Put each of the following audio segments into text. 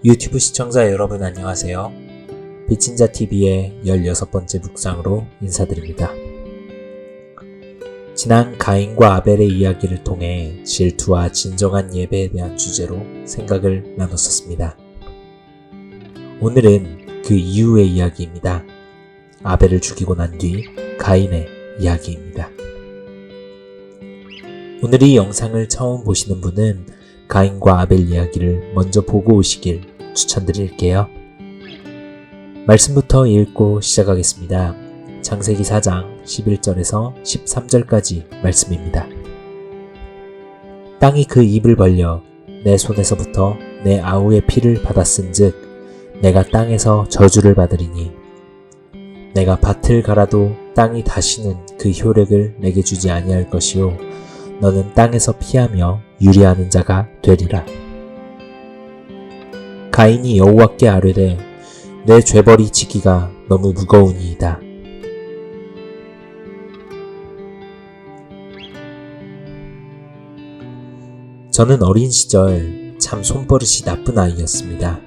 유튜브 시청자 여러분 안녕하세요. 빛인자TV의 16번째 묵상으로 인사드립니다. 지난 가인과 아벨의 이야기를 통해 질투와 진정한 예배에 대한 주제로 생각을 나눴었습니다. 오늘은 그 이후의 이야기입니다. 아벨을 죽이고 난 뒤 가인의 이야기입니다. 오늘 이 영상을 처음 보시는 분은 가인과 아벨 이야기를 먼저 보고 오시길 추천드릴게요. 말씀부터 읽고 시작하겠습니다. 창세기 4장 11절에서 13절까지 말씀입니다. 땅이 그 입을 벌려 내 손에서부터 내 아우의 피를 받았은즉 내가 땅에서 저주를 받으리니 내가 밭을 갈아도 땅이 다시는 그 효력을 내게 주지 아니할 것이요 너는 땅에서 피하며 유리하는 자가 되리라. 가인이 여호와께 아뢰되 내 죄벌이 지기가 너무 무거우니이다. 저는 어린 시절 참 손버릇이 나쁜 아이였습니다.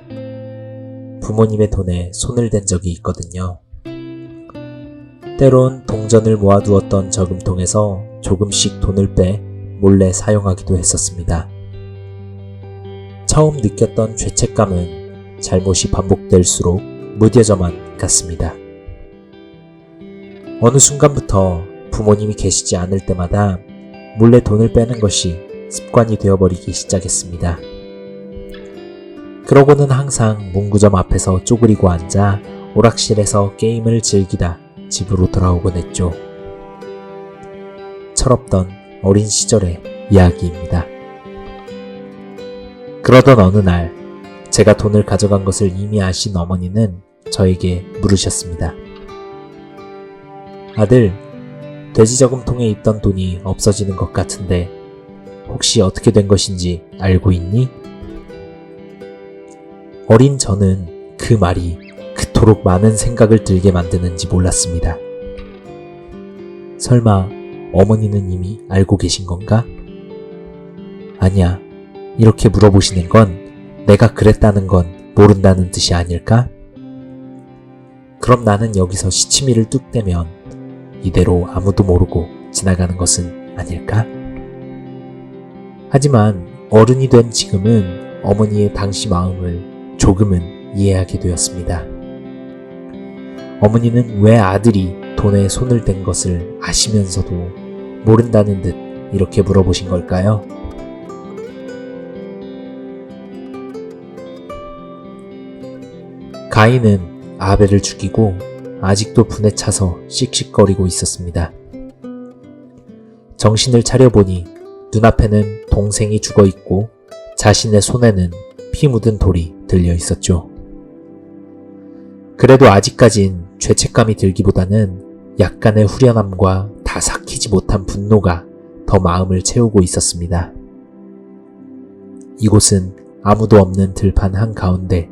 부모님의 돈에 손을 댄 적이 있거든요. 때론 동전을 모아두었던 저금통에서 조금씩 돈을 빼 몰래 사용하기도 했었습니다. 처음 느꼈던 죄책감은 잘못이 반복될수록 무뎌져만 갔습니다. 어느 순간부터 부모님이 계시지 않을 때마다 몰래 돈을 빼는 것이 습관이 되어버리기 시작했습니다. 그러고는 항상 문구점 앞에서 쪼그리고 앉아 오락실에서 게임을 즐기다 집으로 돌아오곤 했죠. 철없던 어린 시절의 이야기입니다. 그러던 어느 날 제가 돈을 가져간 것을 이미 아신 어머니는 저에게 물으셨습니다. 아들, 돼지 저금통에 있던 돈이 없어지는 것 같은데 혹시 어떻게 된 것인지 알고 있니? 어린 저는 그 말이 그토록 많은 생각을 들게 만드는지 몰랐습니다. 설마 어머니는 이미 알고 계신 건가? 아니야, 이렇게 물어보시는 건 내가 그랬다는 건 모른다는 뜻이 아닐까? 그럼 나는 여기서 시치미를 뚝 떼면 이대로 아무도 모르고 지나가는 것은 아닐까? 하지만 어른이 된 지금은 어머니의 당시 마음을 조금은 이해하게 되었습니다. 어머니는 왜 아들이 돈에 손을 댄 것을 아시면서도 모른다는 듯 이렇게 물어보신 걸까요? 가인은 아벨을 죽이고 아직도 분에 차서 씩씩거리고 있었습니다. 정신을 차려보니 눈앞에는 동생이 죽어있고 자신의 손에는 피 묻은 돌이 들려 있었죠. 그래도 아직까진 죄책감이 들기보다는 약간의 후련함과 다 삭히지 못한 분노가 더 마음을 채우고 있었습니다. 이곳은 아무도 없는 들판 한가운데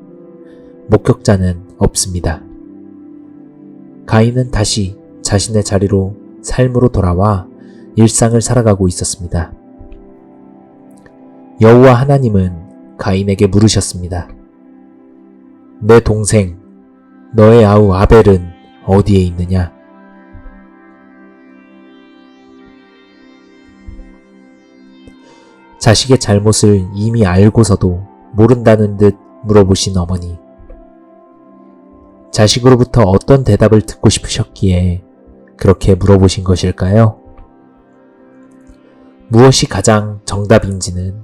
목격자는 없습니다. 가인은 다시 자신의 자리로 삶으로 돌아와 일상을 살아가고 있었습니다. 여호와 하나님은 가인에게 물으셨습니다. 내 동생, 너의 아우 아벨은 어디에 있느냐? 자식의 잘못을 이미 알고서도 모른다는 듯 물어보신 어머니. 자식으로부터 어떤 대답을 듣고 싶으셨기에 그렇게 물어보신 것일까요? 무엇이 가장 정답인지는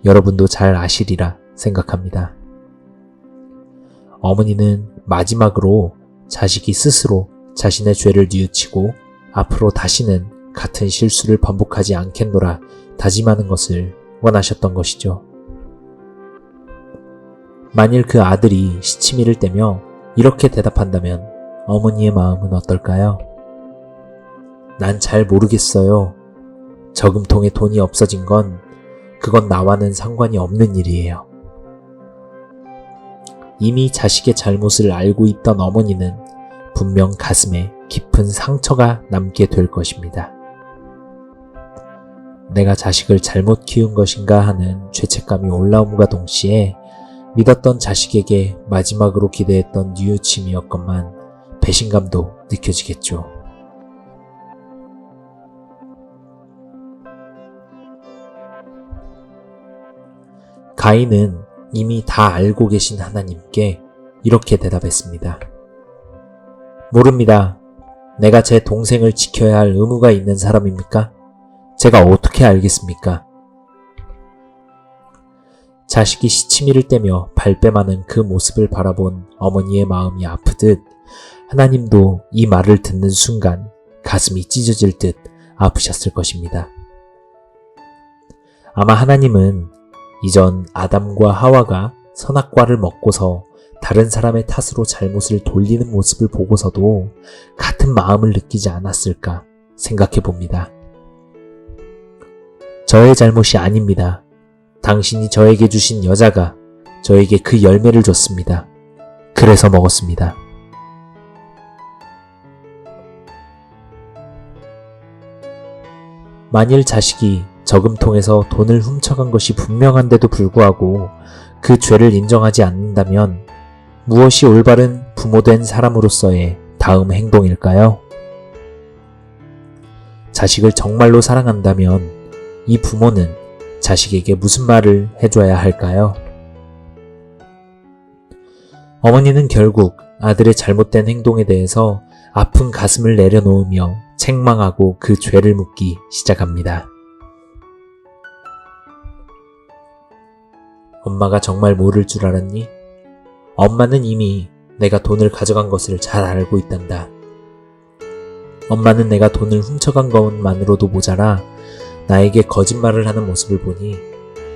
여러분도 잘 아시리라 생각합니다. 어머니는 마지막으로 자식이 스스로 자신의 죄를 뉘우치고 앞으로 다시는 같은 실수를 반복하지 않겠노라 다짐하는 것을 원하셨던 것이죠. 만일 그 아들이 시치미를 떼며 이렇게 대답한다면 어머니의 마음은 어떨까요? 난 잘 모르겠어요. 저금통에 돈이 없어진 건 그건 나와는 상관이 없는 일이에요. 이미 자식의 잘못을 알고 있던 어머니는 분명 가슴에 깊은 상처가 남게 될 것입니다. 내가 자식을 잘못 키운 것인가 하는 죄책감이 올라옴과 동시에 믿었던 자식에게 마지막으로 기대했던 뉘우침이었건만 배신감도 느껴지겠죠. 가인은 이미 다 알고 계신 하나님께 이렇게 대답했습니다. 모릅니다. 내가 제 동생을 지켜야 할 의무가 있는 사람입니까? 제가 어떻게 알겠습니까? 자식이 시치미를 떼며 발뺌하는 그 모습을 바라본 어머니의 마음이 아프듯 하나님도 이 말을 듣는 순간 가슴이 찢어질 듯 아프셨을 것입니다. 아마 하나님은 이전 아담과 하와가 선악과를 먹고서 다른 사람의 탓으로 잘못을 돌리는 모습을 보고서도 같은 마음을 느끼지 않았을까 생각해 봅니다. 저의 잘못이 아닙니다. 당신이 저에게 주신 여자가 저에게 그 열매를 줬습니다. 그래서 먹었습니다. 만일 자식이 저금통에서 돈을 훔쳐간 것이 분명한데도 불구하고 그 죄를 인정하지 않는다면 무엇이 올바른 부모된 사람으로서의 다음 행동일까요? 자식을 정말로 사랑한다면 이 부모는 자식에게 무슨 말을 해줘야 할까요? 어머니는 결국 아들의 잘못된 행동에 대해서 아픈 가슴을 내려놓으며 책망하고 그 죄를 묻기 시작합니다. 엄마가 정말 모를 줄 알았니? 엄마는 이미 내가 돈을 가져간 것을 잘 알고 있단다. 엄마는 내가 돈을 훔쳐간 것만으로도 모자라 나에게 거짓말을 하는 모습을 보니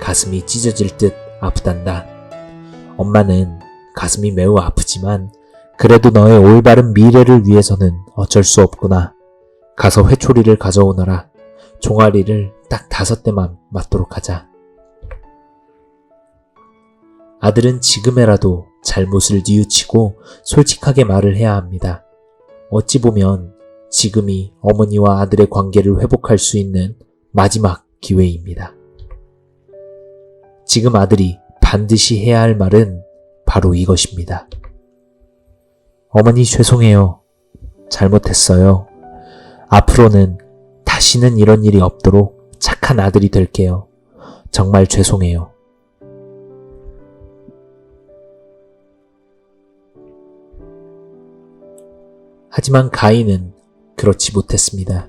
가슴이 찢어질 듯 아프단다. 엄마는 가슴이 매우 아프지만 그래도 너의 올바른 미래를 위해서는 어쩔 수 없구나. 가서 회초리를 가져오너라. 종아리를 딱 5대만 맞도록 하자. 아들은 지금에라도 잘못을 뉘우치고 솔직하게 말을 해야 합니다. 어찌 보면 지금이 어머니와 아들의 관계를 회복할 수 있는 마지막 기회입니다. 지금 아들이 반드시 해야 할 말은 바로 이것입니다. 어머니 죄송해요. 잘못했어요. 앞으로는 다시는 이런 일이 없도록 착한 아들이 될게요. 정말 죄송해요. 하지만 가인은 그렇지 못했습니다.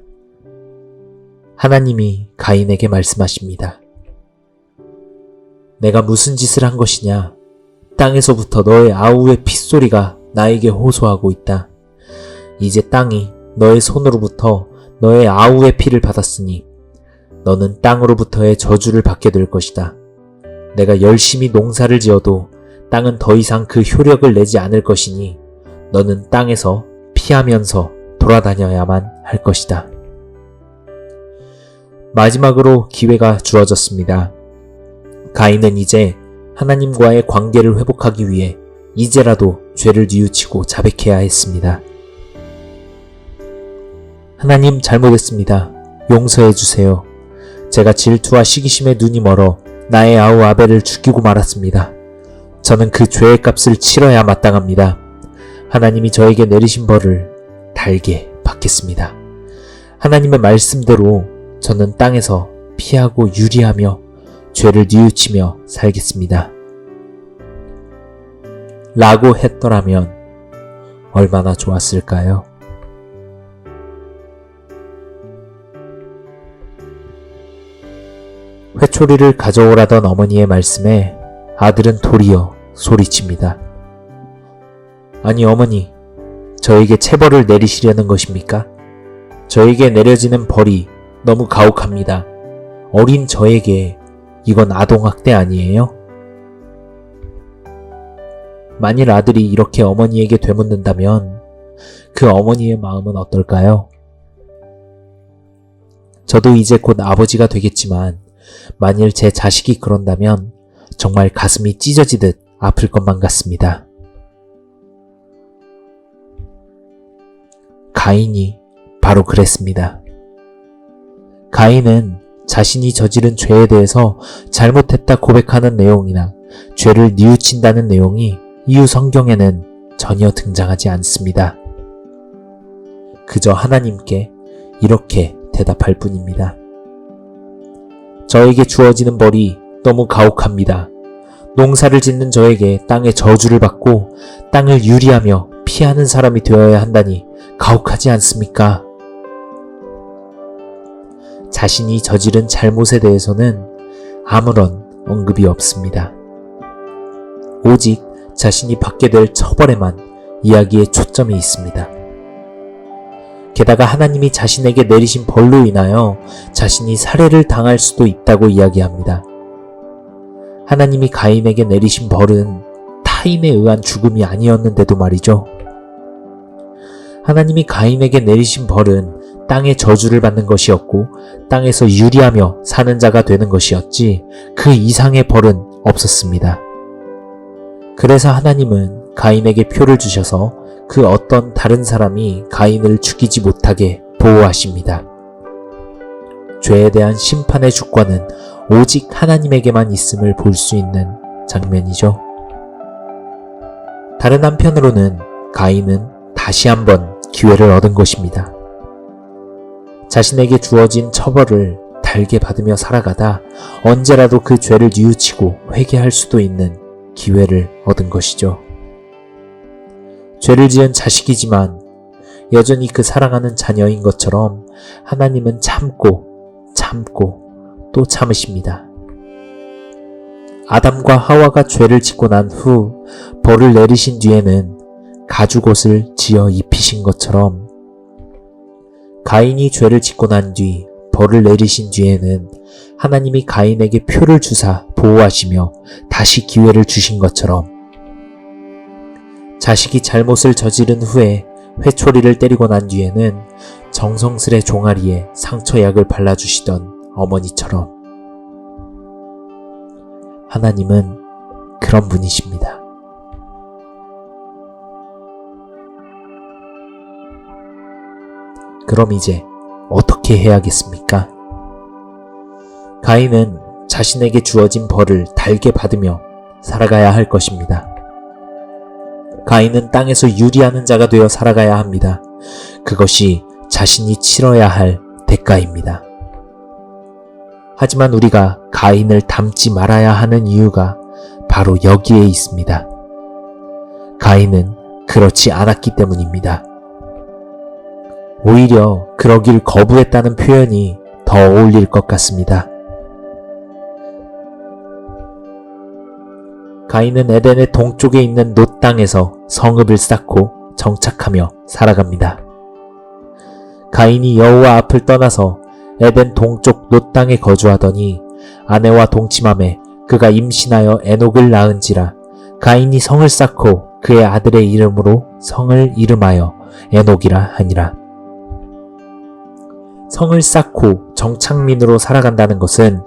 하나님이 가인에게 말씀하십니다. 내가 무슨 짓을 한 것이냐? 땅에서부터 너의 아우의 핏소리가 나에게 호소하고 있다. 이제 땅이 너의 손으로부터 너의 아우의 피를 받았으니 너는 땅으로부터의 저주를 받게 될 것이다. 내가 열심히 농사를 지어도 땅은 더 이상 그 효력을 내지 않을 것이니 너는 땅에서 피하면서 돌아다녀야만 할 것이다. 마지막으로 기회가 주어졌습니다. 가인은 이제 하나님과의 관계를 회복하기 위해 이제라도 죄를 뉘우치고 자백해야 했습니다. 하나님 잘못했습니다. 용서해 주세요. 제가 질투와 시기심에 눈이 멀어 나의 아우 아벨을 죽이고 말았습니다. 저는 그 죄의 값을 치러야 마땅합니다. 하나님이 저에게 내리신 벌을 달게 받겠습니다. 하나님의 말씀대로 저는 땅에서 피하고 유리하며 죄를 뉘우치며 살겠습니다. 라고 했더라면 얼마나 좋았을까요? 회초리를 가져오라던 어머니의 말씀에 아들은 도리어 소리칩니다. 아니 어머니, 저에게 체벌을 내리시려는 것입니까? 저에게 내려지는 벌이 너무 가혹합니다. 어린 저에게 이건 아동학대 아니에요? 만일 아들이 이렇게 어머니에게 되묻는다면 그 어머니의 마음은 어떨까요? 저도 이제 곧 아버지가 되겠지만 만일 제 자식이 그런다면 정말 가슴이 찢어지듯 아플 것만 같습니다. 가인이 바로 그랬습니다. 가인은 자신이 저지른 죄에 대해서 잘못했다 고백하는 내용이나 죄를 뉘우친다는 내용이 이후 성경에는 전혀 등장하지 않습니다. 그저 하나님께 이렇게 대답할 뿐입니다. 저에게 주어지는 벌이 너무 가혹합니다. 농사를 짓는 저에게 땅의 저주를 받고 땅을 유리하며 피하는 사람이 되어야 한다니 가혹하지 않습니까? 자신이 저지른 잘못에 대해서는 아무런 언급이 없습니다. 오직 자신이 받게 될 처벌에만 이야기에 초점이 있습니다. 게다가 하나님이 자신에게 내리신 벌로 인하여 자신이 살해를 당할 수도 있다고 이야기합니다. 하나님이 가인에게 내리신 벌은 타인에 의한 죽음이 아니었는데도 말이죠. 하나님이 가인에게 내리신 벌은 땅의 저주를 받는 것이었고 땅에서 유리하며 사는 자가 되는 것이었지 그 이상의 벌은 없었습니다. 그래서 하나님은 가인에게 표를 주셔서 그 어떤 다른 사람이 가인을 죽이지 못하게 보호하십니다. 죄에 대한 심판의 주권은 오직 하나님에게만 있음을 볼 수 있는 장면이죠. 다른 한편으로는 가인은 다시 한번 기회를 얻은 것입니다. 자신에게 주어진 처벌을 달게 받으며 살아가다 언제라도 그 죄를 뉘우치고 회개할 수도 있는 기회를 얻은 것이죠. 죄를 지은 자식이지만 여전히 그 사랑하는 자녀인 것처럼 하나님은 참고 또 참으십니다. 아담과 하와가 죄를 짓고 난 후 벌을 내리신 뒤에는 가죽옷을 지어 입히신 것처럼 가인이 죄를 짓고 난 뒤 벌을 내리신 뒤에는 하나님이 가인에게 표를 주사 보호하시며 다시 기회를 주신 것처럼 자식이 잘못을 저지른 후에 회초리를 때리고 난 뒤에는 정성스레 종아리에 상처약을 발라주시던 어머니처럼 하나님은 그런 분이십니다. 그럼 이제 어떻게 해야겠습니까? 가인은 자신에게 주어진 벌을 달게 받으며 살아가야 할 것입니다. 가인은 땅에서 유리하는 자가 되어 살아가야 합니다. 그것이 자신이 치러야 할 대가입니다. 하지만 우리가 가인을 닮지 말아야 하는 이유가 바로 여기에 있습니다. 가인은 그렇지 않았기 때문입니다. 오히려 그러길 거부했다는 표현이 더 어울릴 것 같습니다. 가인은 에덴의 동쪽에 있는 놋 땅에서 성읍을 쌓고 정착하며 살아갑니다. 가인이 여호와 앞을 떠나서 에덴 동쪽 놋 땅에 거주하더니 아내와 동침함에 그가 임신하여 에녹을 낳은지라 가인이 성을 쌓고 그의 아들의 이름으로 성을 이름하여 에녹이라 하니라. 성을 쌓고 정착민으로 살아간다는 것은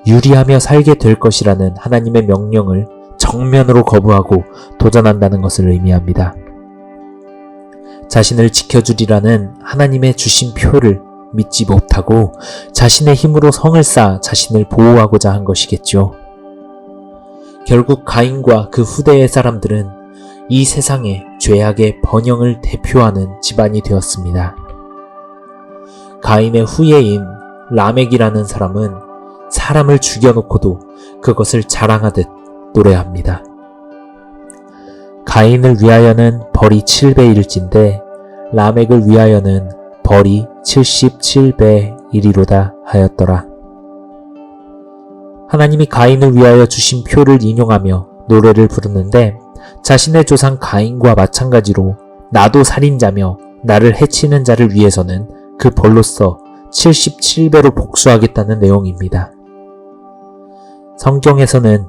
유리하며 살게 될 것이라는 하나님의 명령을 정면으로 거부하고 도전한다는 것을 의미합니다. 자신을 지켜주리라는 하나님의 주신 표를 믿지 못하고 자신의 힘으로 성을 쌓아 자신을 보호하고자 한 것이겠죠. 결국 가인과 그 후대의 사람들은 이 세상의 죄악의 번영을 대표하는 집안이 되었습니다. 가인의 후예인 라멕이라는 사람은 사람을 죽여놓고도 그것을 자랑하듯 노래합니다. 가인을 위하여는 벌이 7배일진데 라멕을 위하여는 벌이 77배이리로다 하였더라. 하나님이 가인을 위하여 주신 표를 인용하며 노래를 부르는데 자신의 조상 가인과 마찬가지로 나도 살인자며 나를 해치는 자를 위해서는 그 벌로써 77배로 복수하겠다는 내용입니다. 성경에서는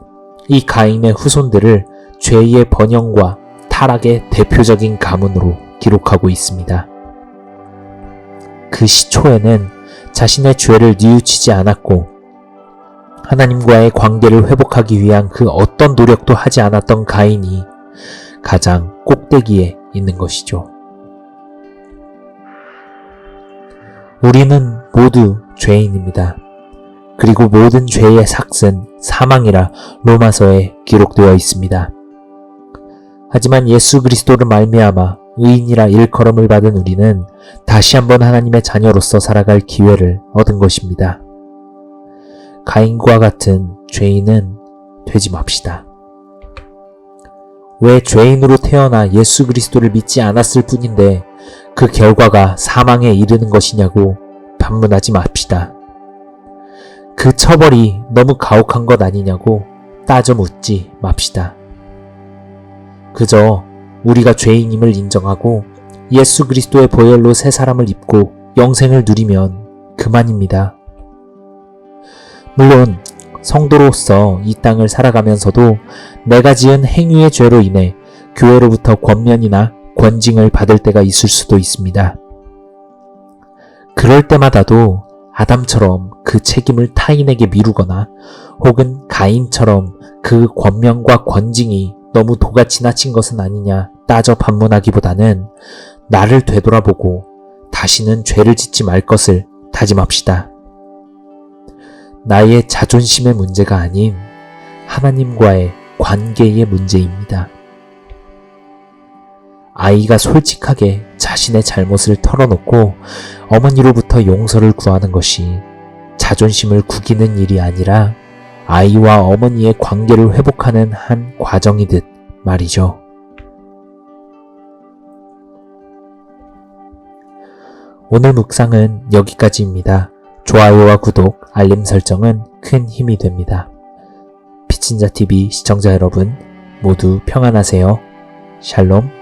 이 가인의 후손들을 죄의 번영과 타락의 대표적인 가문으로 기록하고 있습니다. 그 시초에는 자신의 죄를 뉘우치지 않았고 하나님과의 관계를 회복하기 위한 그 어떤 노력도 하지 않았던 가인이 가장 꼭대기에 있는 것이죠. 우리는 모두 죄인입니다. 그리고 모든 죄의 삭은 사망이라 로마서에 기록되어 있습니다. 하지만 예수 그리스도를 말미암아 의인이라 일컬음을 받은 우리는 다시 한번 하나님의 자녀로서 살아갈 기회를 얻은 것입니다. 가인과 같은 죄인은 되지 맙시다. 왜 죄인으로 태어나 예수 그리스도를 믿지 않았을 뿐인데 그 결과가 사망에 이르는 것이냐고 반문하지 맙시다. 그 처벌이 너무 가혹한 것 아니냐고 따져 묻지 맙시다. 그저 우리가 죄인임을 인정하고 예수 그리스도의 보혈로 새 사람을 입고 영생을 누리면 그만입니다. 물론 성도로서 이 땅을 살아가면서도 내가 지은 행위의 죄로 인해 교회로부터 권면이나 권징을 받을 때가 있을 수도 있습니다. 그럴 때마다도 아담처럼 그 책임을 타인에게 미루거나 혹은 가인처럼 그 권면과 권징이 너무 도가 지나친 것은 아니냐 따져 반문하기보다는 나를 되돌아보고 다시는 죄를 짓지 말 것을 다짐합시다. 나의 자존심의 문제가 아닌 하나님과의 관계의 문제입니다. 아이가 솔직하게 자신의 잘못을 털어놓고 어머니로부터 용서를 구하는 것이 자존심을 구기는 일이 아니라 아이와 어머니의 관계를 회복하는 한 과정이듯 말이죠. 오늘 묵상은 여기까지입니다. 좋아요와 구독, 알림 설정은 큰 힘이 됩니다. 피친자TV 시청자 여러분 모두 평안하세요. 샬롬.